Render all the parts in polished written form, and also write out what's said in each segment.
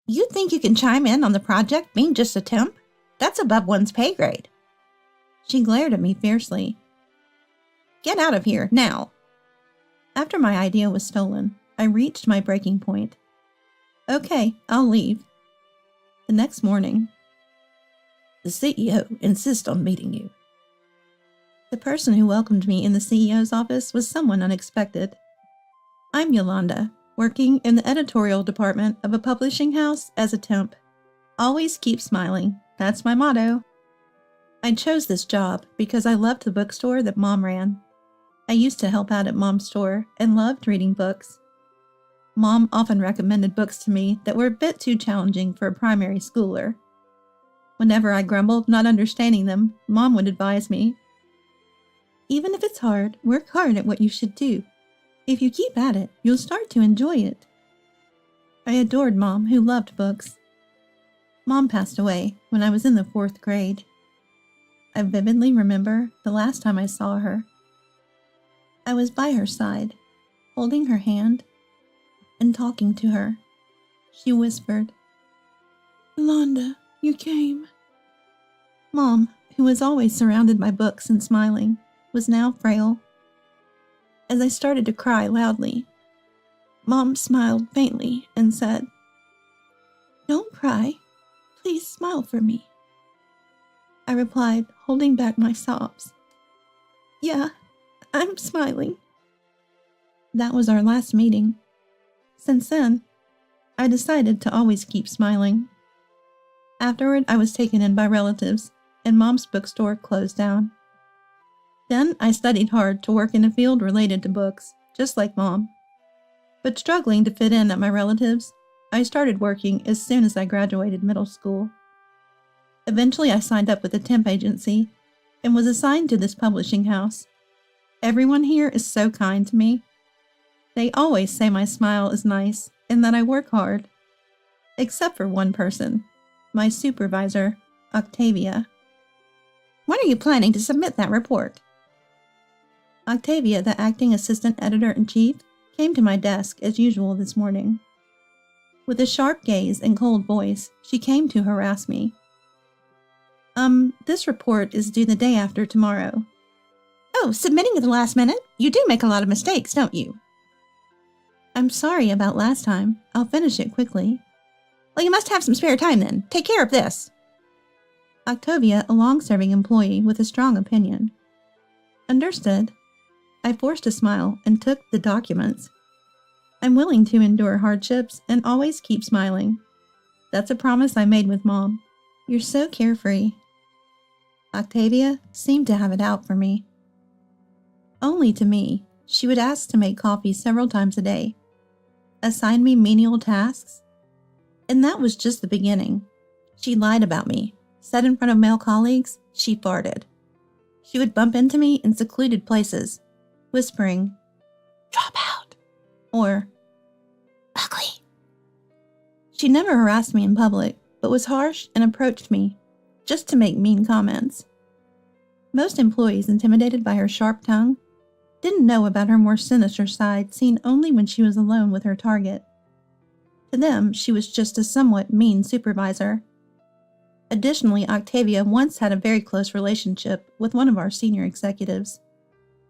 You think you can chime in on the project being just a temp? That's above one's pay grade. She glared at me fiercely. Get out of here, now. After my idea was stolen, I reached my breaking point. Okay, I'll leave. The next morning, the CEO insists on meeting you. The person who welcomed me in the CEO's office was someone unexpected. I'm Yolanda, working in the editorial department of a publishing house as a temp. Always keep smiling. That's my motto. I chose this job because I loved the bookstore that Mom ran. I used to help out at Mom's store and loved reading books. Mom often recommended books to me that were a bit too challenging for a primary schooler. Whenever I grumbled not understanding them, Mom would advise me, even if it's hard, work hard at what you should do. If you keep at it, you'll start to enjoy it. I adored Mom, who loved books. Mom passed away when I was in the 4th grade. I vividly remember the last time I saw her. I was by her side, holding her hand and talking to her. She whispered, "Yolanda, you came." Mom, who was always surrounded by books and smiling, was now frail. As I started to cry loudly, Mom smiled faintly and said, "Don't cry. Please smile for me." I replied, holding back my sobs, "Yeah, I'm smiling." That was our last meeting. Since then, I decided to always keep smiling. Afterward, I was taken in by relatives, and Mom's bookstore closed down. Then I studied hard to work in a field related to books, just like Mom. But struggling to fit in at my relatives, I started working as soon as I graduated middle school. Eventually, I signed up with a temp agency and was assigned to this publishing house. Everyone here is so kind to me. They always say my smile is nice and that I work hard. Except for one person, my supervisor, Octavia. When are you planning to submit that report? Octavia, the acting assistant editor-in-chief, came to my desk as usual this morning. With a sharp gaze and cold voice, she came to harass me. This report is due the day after tomorrow. Oh, submitting at the last minute? You do make a lot of mistakes, don't you? I'm sorry about last time. I'll finish it quickly. Well, you must have some spare time then. Take care of this. Octavia, a long-serving employee with a strong opinion. Understood. I forced a smile and took the documents. I'm willing to endure hardships and always keep smiling. That's a promise I made with Mom. You're so carefree. Octavia seemed to have it out for me. Only to me, she would ask to make coffee several times a day, assign me menial tasks, and that was just the beginning. She lied about me, said in front of male colleagues she farted. She would bump into me in secluded places, whispering, "Drop out," or "ugly." She never harassed me in public, but was harsh and approached me just to make mean comments. Most employees, intimidated by her sharp tongue, didn't know about her more sinister side seen only when she was alone with her target. To them, she was just a somewhat mean supervisor. Additionally, Octavia once had a very close relationship with one of our senior executives.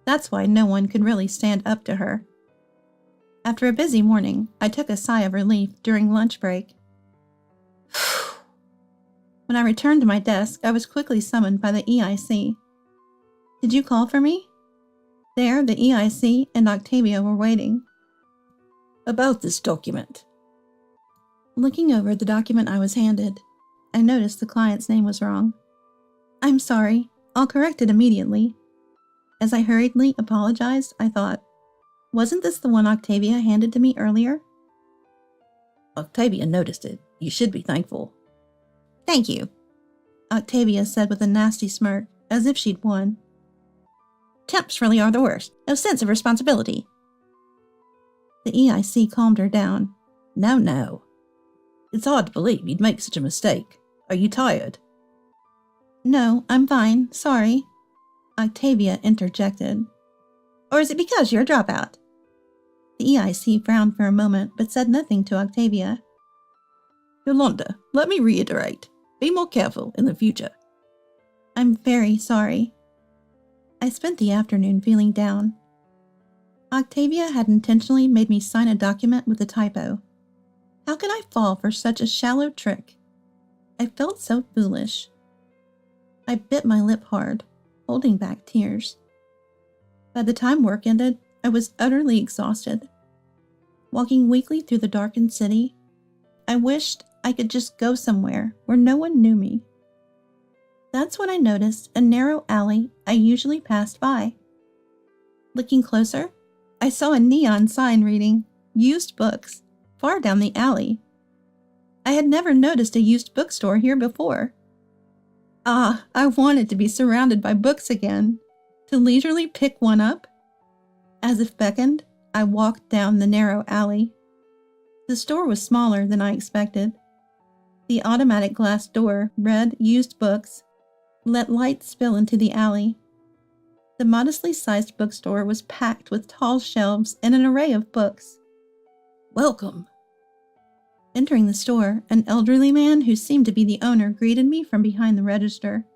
That's why no one could really stand up to her. After a busy morning, I took a sigh of relief during lunch break. When I returned to my desk, I was quickly summoned by the EIC. Did you call for me? There, the EIC and Octavia were waiting. About this document. Looking over the document I was handed, I noticed the client's name was wrong. I'm sorry, I'll correct it immediately. As I hurriedly apologized, I thought, wasn't this the one Octavia handed to me earlier? Octavia noticed it. You should be thankful. Thank you, Octavia said with a nasty smirk, as if she'd won. Temps really are the worst. No sense of responsibility. The EIC calmed her down. No. It's hard to believe you'd make such a mistake. Are you tired? No, I'm fine. Sorry. Octavia interjected. Or is it because you're a dropout? The EIC frowned for a moment, but said nothing to Octavia. Yolanda, let me reiterate. Be more careful in the future. I'm very sorry. I spent the afternoon feeling down. Octavia had intentionally made me sign a document with a typo. How could I fall for such a shallow trick? I felt so foolish. I bit my lip hard, holding back tears. By the time work ended, I was utterly exhausted. Walking weakly through the darkened city, I wished I could just go somewhere where no one knew me. That's when I noticed a narrow alley I usually passed by. Looking closer, I saw a neon sign reading, "Used Books," far down the alley. I had never noticed a used bookstore here before. I wanted to be surrounded by books again, to leisurely pick one up. As if beckoned, I walked down the narrow alley. The store was smaller than I expected. The automatic glass door read "Used Books," let light spill into the alley. The modestly sized bookstore was packed with tall shelves and an array of books. Welcome. Entering the store, an elderly man who seemed to be the owner greeted me from behind the register.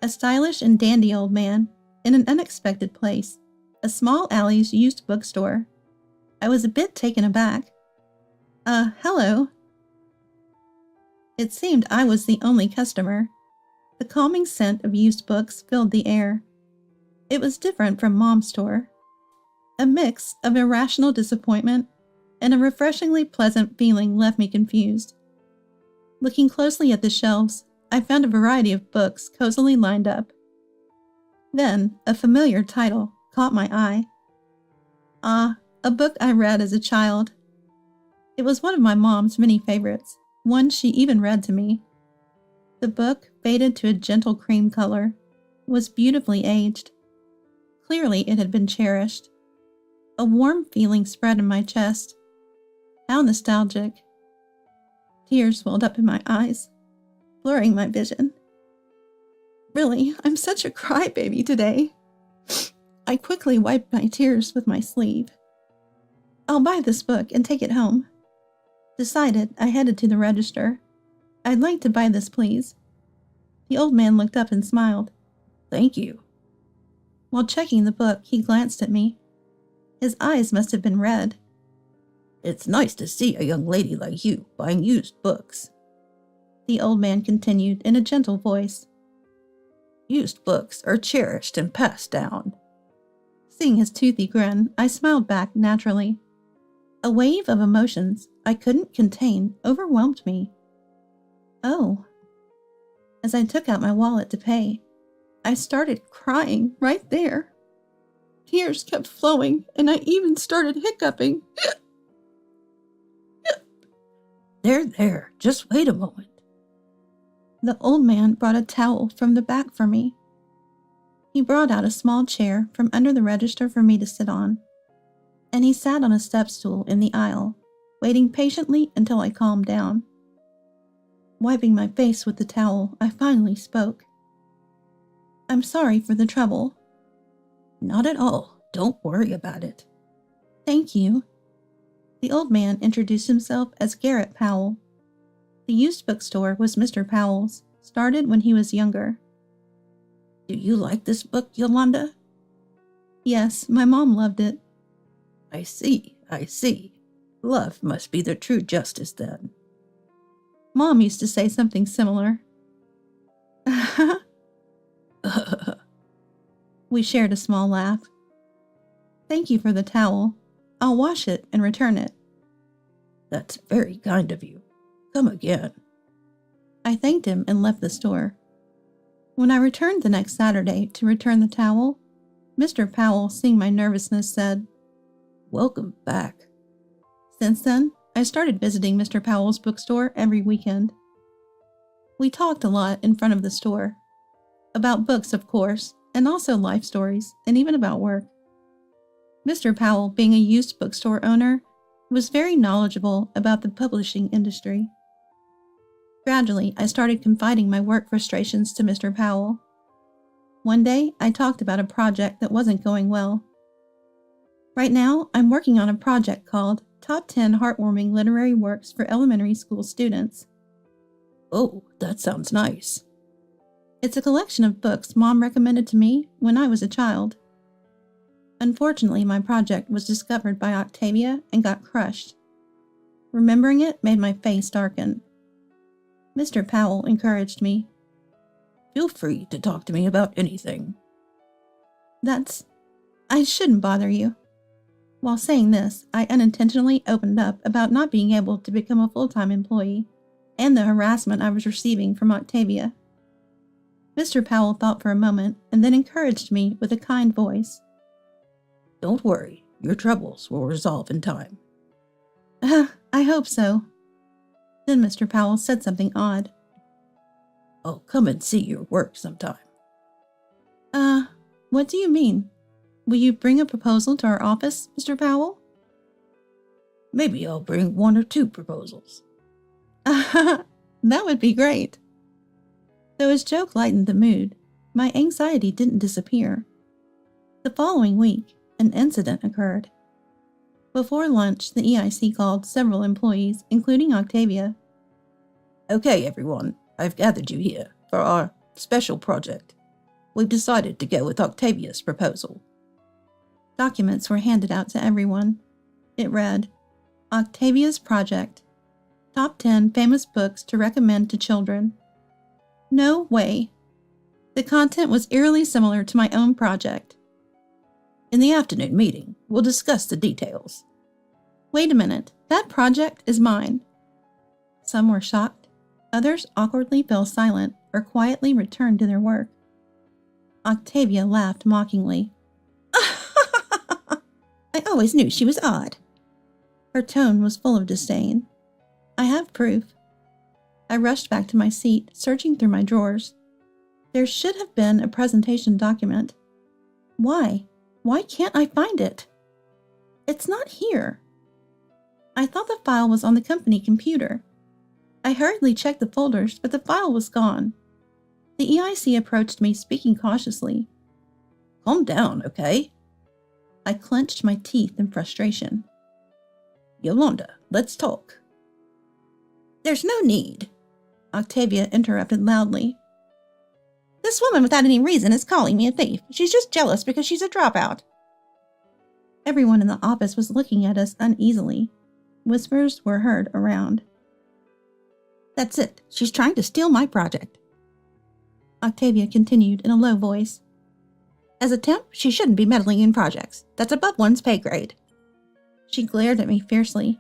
A stylish and dandy old man, in an unexpected place, a small alley's used bookstore. I was a bit taken aback. Hello. It seemed I was the only customer. The calming scent of used books filled the air. It was different from Mom's store. A mix of irrational disappointment and a refreshingly pleasant feeling left me confused. Looking closely at the shelves, I found a variety of books cozily lined up. Then, a familiar title caught my eye. A book I read as a child. It was one of my mom's many favorites, one she even read to me. The book, faded to a gentle cream color, was beautifully aged. Clearly it had been cherished. A warm feeling spread in my chest. How nostalgic. Tears welled up in my eyes, blurring my vision. Really, I'm such a crybaby today. I quickly wiped my tears with my sleeve. I'll buy this book and take it home. Decided, I headed to the register. I'd like to buy this, please. The old man looked up and smiled. Thank you. While checking the book, he glanced at me. His eyes must have been red. It's nice to see a young lady like you buying used books. The old man continued in a gentle voice. Used books are cherished and passed down. Seeing his toothy grin, I smiled back naturally. A wave of emotions I couldn't contain overwhelmed me. Oh. As I took out my wallet to pay, I started crying right there. Tears kept flowing, and I even started hiccuping. There, just wait a moment. The old man brought a towel from the back for me. He brought out a small chair from under the register for me to sit on, and he sat on a step stool in the aisle, waiting patiently until I calmed down. Wiping my face with the towel, I finally spoke. I'm sorry for the trouble. Not at all. Don't worry about it. Thank you. The old man introduced himself as Garrett Powell. The used bookstore was Mr. Powell's, started when he was younger. Do you like this book, Yolanda? Yes, my mom loved it. I see. Love must be the true justice then. Mom used to say something similar. We shared a small laugh. Thank you for the towel. I'll wash it and return it. That's very kind of you. Come again. I thanked him and left the store. When I returned the next Saturday to return the towel, Mr. Powell, seeing my nervousness, said, Welcome back. Since then, I started visiting Mr. Powell's bookstore every weekend. We talked a lot in front of the store. About books, of course, and also life stories, and even about work. Mr. Powell, being a used bookstore owner, was very knowledgeable about the publishing industry. Gradually, I started confiding my work frustrations to Mr. Powell. One day, I talked about a project that wasn't going well. Right now, I'm working on a project called Top 10 Heartwarming Literary Works for Elementary School Students. Oh, that sounds nice. It's a collection of books Mom recommended to me when I was a child. Unfortunately, my project was discovered by Octavia and got crushed. Remembering it made my face darken. Mr. Powell encouraged me. Feel free to talk to me about anything. I shouldn't bother you. While saying this, I unintentionally opened up about not being able to become a full-time employee and the harassment I was receiving from Octavia. Mr. Powell thought for a moment and then encouraged me with a kind voice. Don't worry, your troubles will resolve in time. I hope so. Then Mr. Powell said something odd. I'll come and see your work sometime. What do you mean? Will you bring a proposal to our office, Mr. Powell? Maybe I'll bring 1 or 2 proposals. That would be great. Though his joke lightened the mood, my anxiety didn't disappear. The following week, an incident occurred. Before lunch, the EIC called several employees, including Octavia. Okay, everyone, I've gathered you here for our special project. We've decided to go with Octavia's proposal. Documents were handed out to everyone. It read, Octavia's Project. Top 10 famous books to recommend to children. No way. The content was eerily similar to my own project. In the afternoon meeting, we'll discuss the details. Wait a minute, that project is mine. Some were shocked. Others awkwardly fell silent or quietly returned to their work. Octavia laughed mockingly. I always knew she was odd. Her tone was full of disdain. I have proof. I rushed back to my seat, searching through my drawers. There should have been a presentation document. Why? Why can't I find it? It's not here. I thought the file was on the company computer. I hurriedly checked the folders, but the file was gone. The EIC approached me, speaking cautiously. Calm down, okay? I clenched my teeth in frustration. Yolanda, let's talk. There's no need, Octavia interrupted loudly. This woman without any reason is calling me a thief. She's just jealous because she's a dropout. Everyone in the office was looking at us uneasily. Whispers were heard around. That's it. She's trying to steal my project. Octavia continued in a low voice. As a temp, she shouldn't be meddling in projects. That's above one's pay grade. She glared at me fiercely.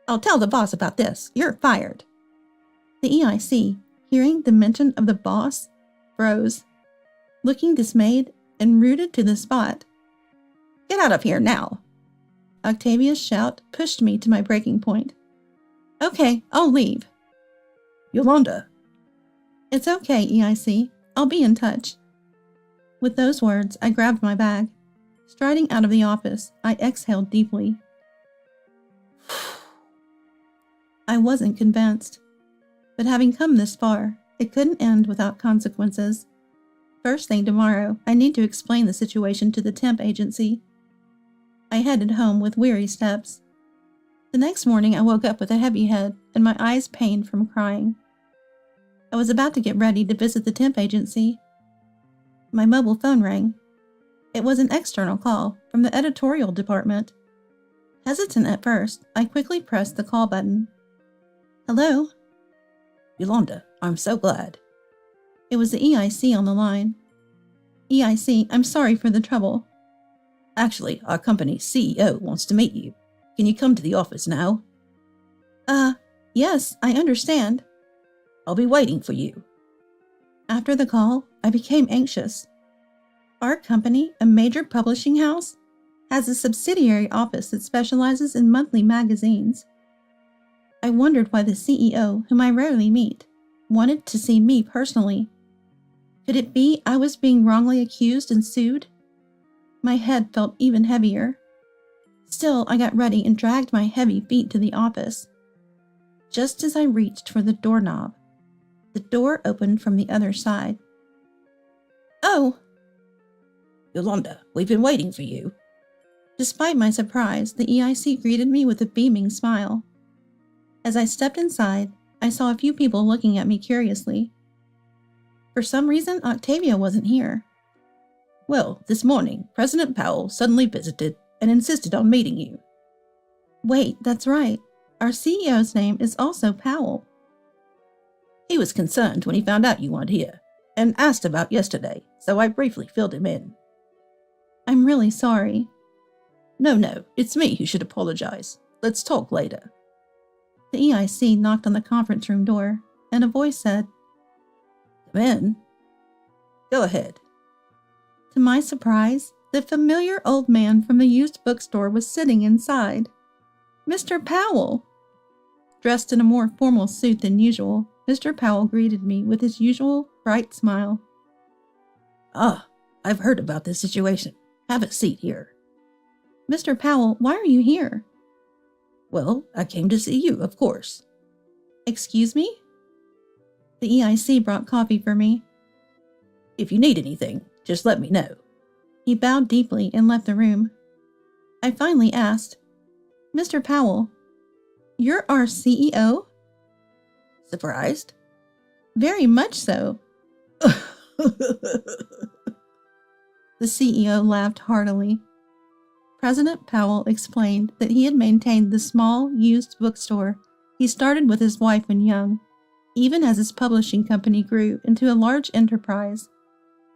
I'll tell the boss about this. You're fired. The EIC, hearing the mention of the boss, froze, looking dismayed and rooted to the spot. Get out of here now. Octavia's shout pushed me to my breaking point. Okay, I'll leave. Yolanda. It's okay, EIC. I'll be in touch. With those words, I grabbed my bag. Striding out of the office, I exhaled deeply. I wasn't convinced. But having come this far, it couldn't end without consequences. First thing tomorrow, I need to explain the situation to the temp agency. I headed home with weary steps. The next morning, I woke up with a heavy head and my eyes pained from crying. I was about to get ready to visit the temp agency. My mobile phone rang. It was an external call from the editorial department. Hesitant at first, I quickly pressed the call button. Hello? Yolanda, I'm so glad. It was the EIC on the line. EIC, I'm sorry for the trouble. Actually, our company's CEO wants to meet you. Can you come to the office now? Yes, I understand. I'll be waiting for you. After the call, I became anxious. Our company, a major publishing house, has a subsidiary office that specializes in monthly magazines. I wondered why the CEO, whom I rarely meet, wanted to see me personally. Could it be I was being wrongly accused and sued? My head felt even heavier. Still, I got ready and dragged my heavy feet to the office. Just as I reached for the doorknob, the door opened from the other side. Oh! Yolanda, we've been waiting for you. Despite my surprise, the EIC greeted me with a beaming smile. As I stepped inside, I saw a few people looking at me curiously. For some reason, Octavia wasn't here. Well, this morning, President Powell suddenly visited and insisted on meeting you. Wait, that's right. Our CEO's name is also Powell. He was concerned when he found out you weren't here, and asked about yesterday, so I briefly filled him in. I'm really sorry. No, it's me who should apologize. Let's talk later. The EIC knocked on the conference room door, and a voice said, Come in. Go ahead. To my surprise, the familiar old man from the used bookstore was sitting inside. Mr. Powell! Dressed in a more formal suit than usual, Mr. Powell greeted me with his usual bright smile. I've heard about this situation. Have a seat here. Mr. Powell, why are you here? Well, I came to see you, of course. Excuse me? The EIC brought coffee for me. If you need anything, just let me know. He bowed deeply and left the room. I finally asked, Mr. Powell, you're our CEO? Surprised? Very much so. The CEO laughed heartily. President Powell explained that he had maintained the small, used bookstore he started with his wife when young, even as his publishing company grew into a large enterprise.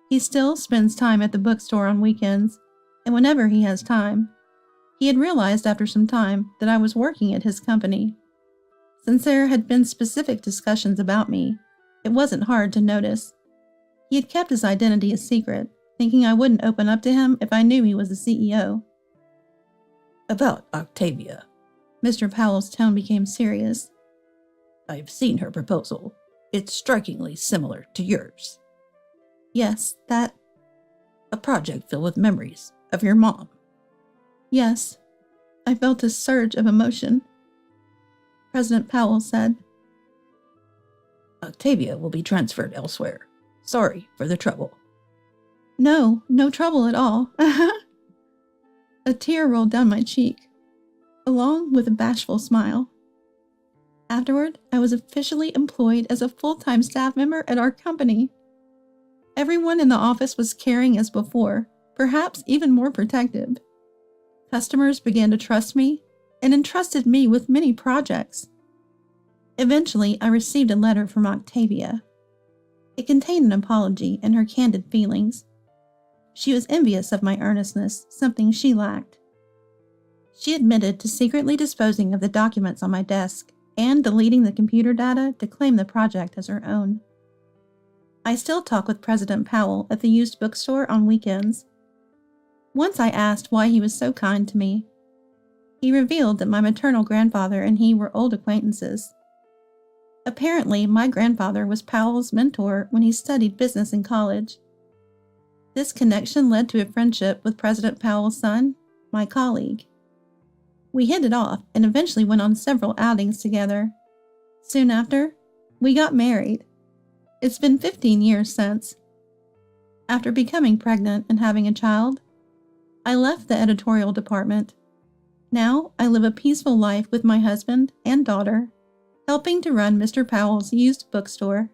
He still spends time at the bookstore on weekends, and whenever he has time. He had realized after some time that I was working at his company. Since there had been specific discussions about me, it wasn't hard to notice. He had kept his identity a secret, thinking I wouldn't open up to him if I knew he was the CEO. About Octavia. Mr. Powell's tone became serious. I've seen her proposal. It's strikingly similar to yours. Yes, that... A project filled with memories of your mom. Yes. I felt a surge of emotion. President Powell said, Octavia will be transferred elsewhere. Sorry for the trouble. No trouble at all. A tear rolled down my cheek, along with a bashful smile. Afterward, I was officially employed as a full-time staff member at our company. Everyone in the office was caring as before, perhaps even more protective. Customers began to trust me and entrusted me with many projects. Eventually, I received a letter from Octavia. It contained an apology and her candid feelings. She was envious of my earnestness, something she lacked. She admitted to secretly disposing of the documents on my desk and deleting the computer data to claim the project as her own. I still talk with President Powell at the used bookstore on weekends. Once I asked why he was so kind to me. He revealed that my maternal grandfather and he were old acquaintances. Apparently, my grandfather was Powell's mentor when he studied business in college. This connection led to a friendship with President Powell's son, my colleague. We hit it off and eventually went on several outings together. Soon after, we got married. It's been 15 years since. After becoming pregnant and having a child, I left the editorial department. Now I live a peaceful life with my husband and daughter, helping to run Mr. Powell's used bookstore.